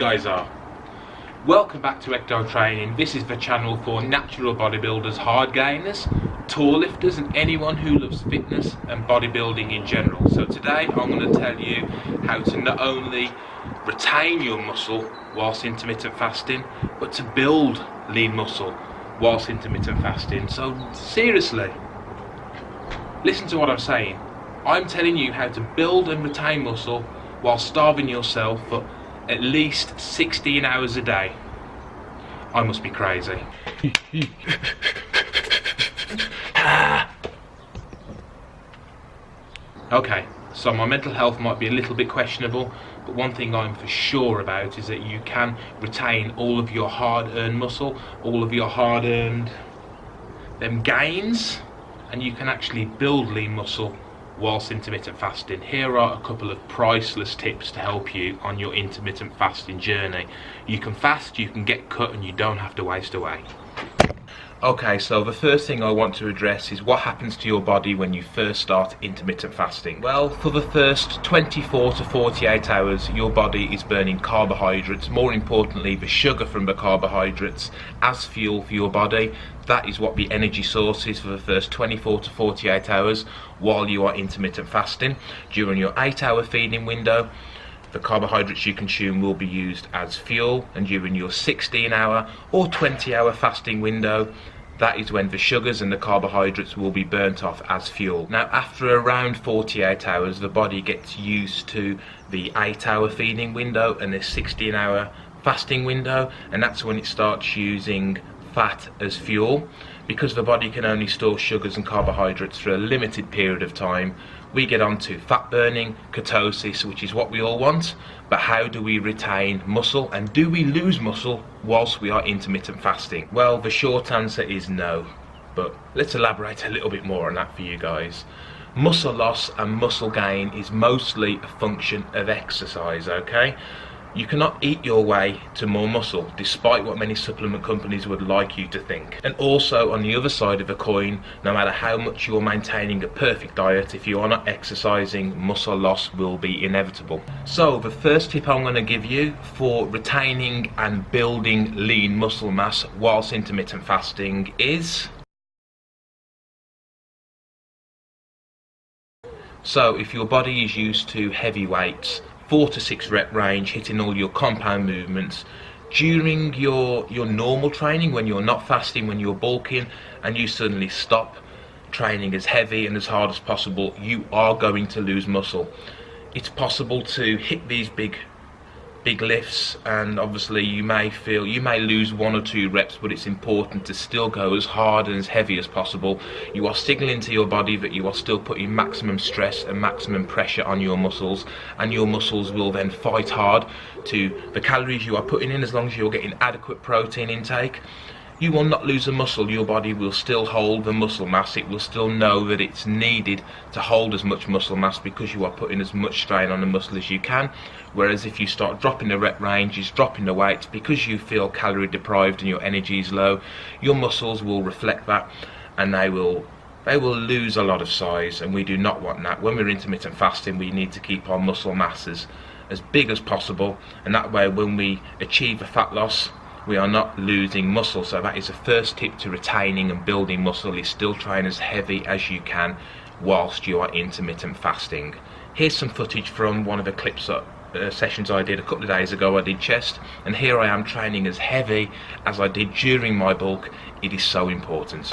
guys are. Welcome back to Ecto Training. This is the channel for natural bodybuilders, hard gainers, tall lifters and anyone who loves fitness and bodybuilding in general. So today I'm going to tell you how to not only retain your muscle whilst intermittent fasting, but to build lean muscle whilst intermittent fasting. So seriously, listen to what I'm saying. I'm telling you how to build and retain muscle while starving yourself for at least 16 hours a day. I must be crazy. Okay, so my mental health might be a little bit questionable, but one thing I'm for sure about is that you can retain all of your hard-earned muscle, all of your hard-earned gains, and you can actually build lean muscle whilst intermittent fasting. Here are a couple of priceless tips to help you on your intermittent fasting journey. You can fast, you can get cut, and you don't have to waste away. Okay, so the first thing I want to address is what happens to your body when you first start intermittent fasting. Well, for the first 24 to 48 hours, your body is burning carbohydrates, more importantly the sugar from the carbohydrates, as fuel for your body. That is what the energy source is for the first 24 to 48 hours while you are intermittent fasting. During your 8-hour feeding window, the carbohydrates you consume will be used as fuel, and during your 16-hour or 20-hour fasting window, that is when the sugars and the carbohydrates will be burnt off as fuel. Now, after around 48 hours, the body gets used to the 8-hour feeding window and the 16-hour fasting window, and that's when it starts using fat as fuel. Because the body can only store sugars and carbohydrates for a limited period of time, we get on to fat burning, ketosis, which is what we all want. But how do we retain muscle, and do we lose muscle whilst we are intermittent fasting? Well, the short answer is no, but let's elaborate a little bit more on that for you guys. Muscle loss and muscle gain is mostly a function of exercise, okay? You cannot eat your way to more muscle, despite what many supplement companies would like you to think. And also, on the other side of the coin, no matter how much you're maintaining a perfect diet, if you are not exercising, muscle loss will be inevitable. So the first tip I'm going to give you for retaining and building lean muscle mass whilst intermittent fasting is... So if your body is used to heavy weights, 4 to 6 rep range, hitting all your compound movements, during your normal training, when you're not fasting, when you're bulking, and you suddenly stop training as heavy and as hard as possible, you are going to lose muscle. It's possible to hit these big lifts, and obviously you may lose 1 or 2 reps, but it's important to still go as hard and as heavy as possible. You are signaling to your body that you are still putting maximum stress and maximum pressure on your muscles, and your muscles will then fight hard to the calories you are putting in. As long as you're getting adequate protein intake, you will not lose the muscle. Your body will still hold the muscle mass. It will still know that it's needed to hold as much muscle mass because you are putting as much strain on the muscle as you can. Whereas if you start dropping the rep ranges, dropping the weights, because you feel calorie deprived and your energy is low, your muscles will reflect that, and they will lose a lot of size, and we do not want that. When we're intermittent fasting, we need to keep our muscle masses as big as possible, and that way when we achieve a fat loss, we are not losing muscle. So that is the first tip to retaining and building muscle, is still train as heavy as you can whilst you are intermittent fasting. Here's some footage from one of the clips sessions I did a couple of days ago. I did chest, and here I am training as heavy as I did during my bulk. It is so important.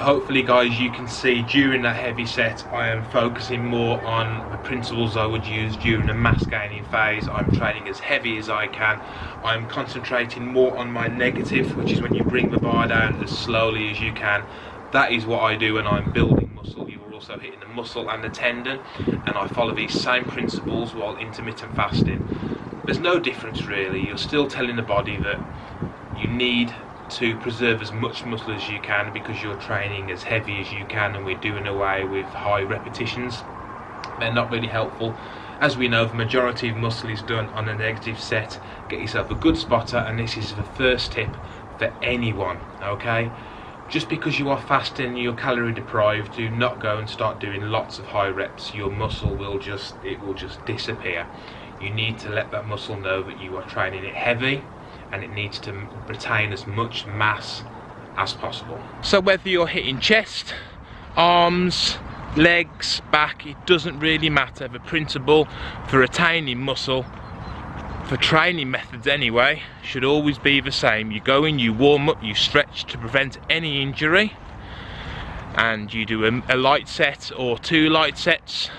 hopefully guys, you can see during that heavy set I am focusing more on the principles I would use during a mass gaining phase. I'm training as heavy as I can. I'm concentrating more on my negative, which is when you bring the bar down as slowly as you can. That is what I do when I'm building muscle. You are also hitting the muscle and the tendon, and I follow these same principles while intermittent fasting. There's no difference really. You're still telling the body that you need to preserve as much muscle as you can because you're training as heavy as you can, and we're doing away with high repetitions. They're not really helpful. As we know, the majority of muscle is done on a negative set. Get yourself a good spotter, and this is the first tip for anyone, okay? Just because you are fasting and you're calorie deprived, do not go and start doing lots of high reps. Your muscle will just disappear. You need to let that muscle know that you are training it heavy, and it needs to retain as much mass as possible. So whether you're hitting chest, arms, legs, back, it doesn't really matter. The principle for retaining muscle, for training methods anyway, should always be the same. You go in, you warm up, you stretch to prevent any injury, and you do a light set or 2 light sets,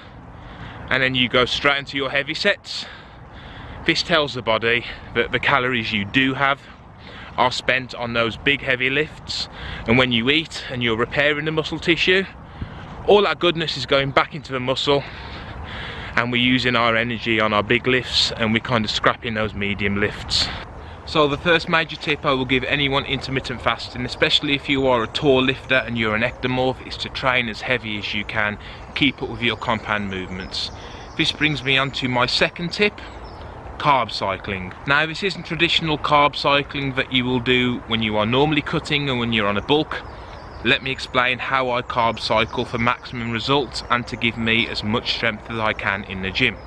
and then you go straight into your heavy sets. This tells the body that the calories you do have are spent on those big heavy lifts, and when you eat and you're repairing the muscle tissue, all that goodness is going back into the muscle, and we're using our energy on our big lifts, and we're kind of scrapping those medium lifts. So the first major tip I will give anyone intermittent fasting, especially if you are a tall lifter and you're an ectomorph, is to train as heavy as you can. Keep up with your compound movements. This brings me on to my second tip: carb cycling. Now, this isn't traditional carb cycling that you will do when you are normally cutting and when you're on a bulk. Let me explain how I carb cycle for maximum results and to give me as much strength as I can in the gym.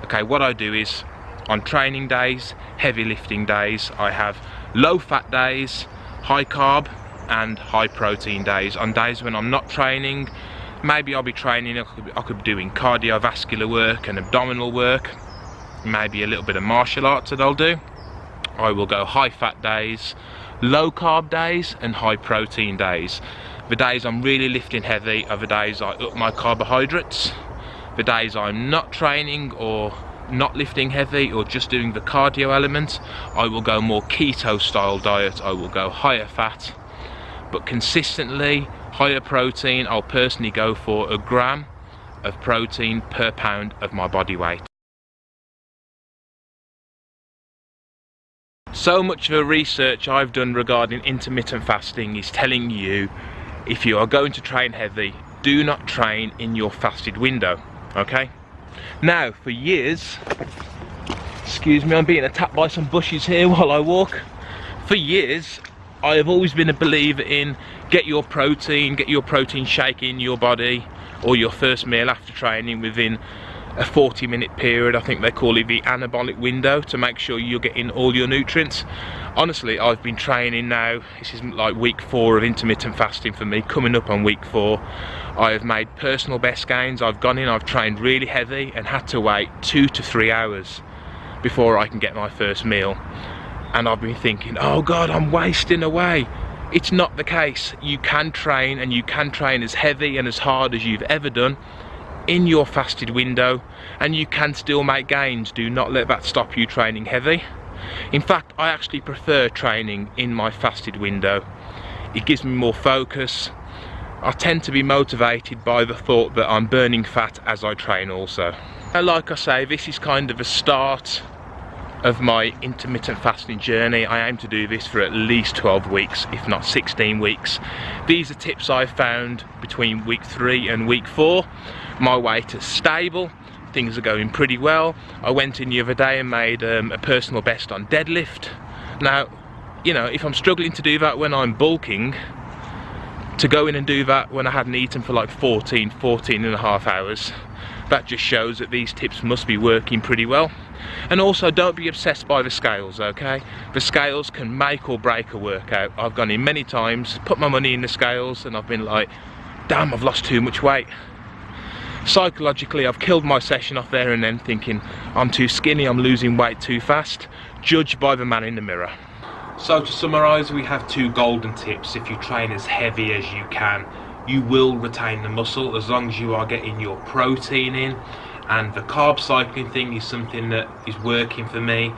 Okay, what I do is, on training days, heavy lifting days, I have low fat days, high carb and high protein days. On days when I'm not training, maybe I'll be training, I could be doing cardiovascular work and abdominal work, maybe a little bit of martial arts that I'll do. I will go high fat days, low carb days and high protein days. The days I'm really lifting heavy are the days I up my carbohydrates. The days I'm not training or not lifting heavy or just doing the cardio element, I will go more keto style diet. I will go higher fat, but consistently higher protein. I'll personally go for 1 gram of protein per pound of my body weight. So much of the research I've done regarding intermittent fasting is telling you, if you are going to train heavy, do not train in your fasted window, okay? Now, for years, excuse me, I'm being attacked by some bushes here while I walk. For years, I have always been a believer in get your protein shake in your body, or your first meal after training within a 40-minute period. I think they call it the anabolic window, to make sure you're getting all your nutrients. Honestly, I've been training now, this is like week 4 of intermittent fasting for me, coming up on week 4. I have made personal best gains. I've gone in, I've trained really heavy and had to wait 2 to 3 hours before I can get my first meal. And I've been thinking, oh God, I'm wasting away. It's not the case. You can train, and you can train as heavy and as hard as you've ever done in your fasted window, and you can still make gains. Do not let that stop you training heavy. In fact, I actually prefer training in my fasted window. It gives me more focus. I tend to be motivated by the thought that I'm burning fat as I train also. And like I say, this is kind of a start of my intermittent fasting journey. I aim to do this for at least 12 weeks, if not 16 weeks. These are tips I've found between week 3 and week 4. My weight is stable, things are going pretty well. I went in the other day and made a personal best on deadlift. Now, you know, if I'm struggling to do that when I'm bulking, to go in and do that when I hadn't eaten for like 14 and a half hours, that just shows that these tips must be working pretty well. And also, don't be obsessed by the scales, okay? The scales can make or break a workout. I've gone in many times, put my money in the scales, and I've been like, damn, I've lost too much weight. Psychologically, I've killed my session off there and then, thinking I'm too skinny, I'm losing weight too fast. Judge by the man in the mirror. So to summarise, we have 2 golden tips. If you train as heavy as you can, you will retain the muscle as long as you are getting your protein in. And the carb cycling thing is something that is working for me.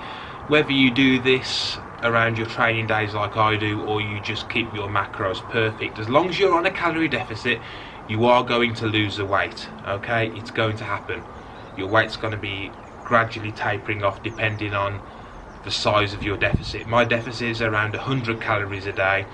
Whether you do this around your training days like I do, or you just keep your macros perfect, as long as you're on a calorie deficit, you are going to lose the weight. Okay, it's going to happen. Your weight's going to be gradually tapering off depending on the size of your deficit. My deficit is around 100 calories a day,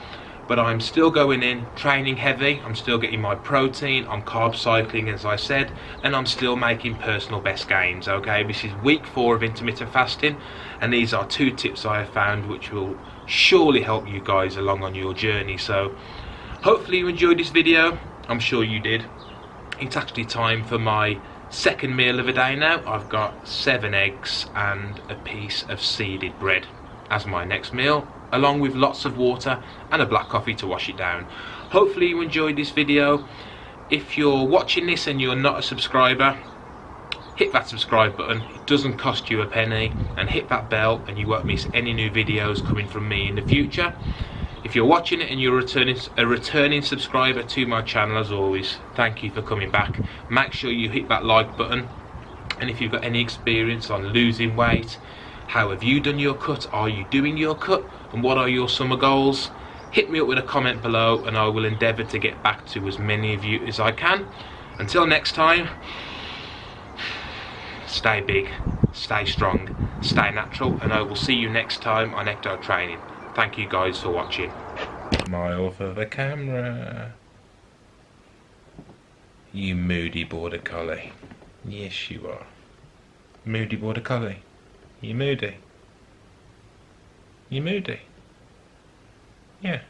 but I'm still going in, training heavy, I'm still getting my protein, I'm carb cycling as I said, and I'm still making personal best gains. Okay, this is week 4 of intermittent fasting, and these are 2 tips I have found which will surely help you guys along on your journey. So hopefully you enjoyed this video. I'm sure you did. It's actually time for my second meal of the day now. I've got 7 eggs and a piece of seeded bread as my next meal, along with lots of water and a black coffee to wash it down. Hopefully you enjoyed this video. If you're watching this and you're not a subscriber, hit that subscribe button. It doesn't cost you a penny, and hit that bell and you won't miss any new videos coming from me in the future. If you're watching it and you're a returning subscriber to my channel, as always, thank you for coming back. Make sure you hit that like button, and if you've got any experience on losing weight, how have you done your cut, are you doing your cut, and what are your summer goals, hit me up with a comment below and I will endeavour to get back to as many of you as I can. Until next time, stay big, stay strong, stay natural, and I will see you next time on Ecto Training. Thank you guys for watching. Smile for the camera. You moody border collie. Yes you are. Moody border collie. You moody. You moody. Yeah.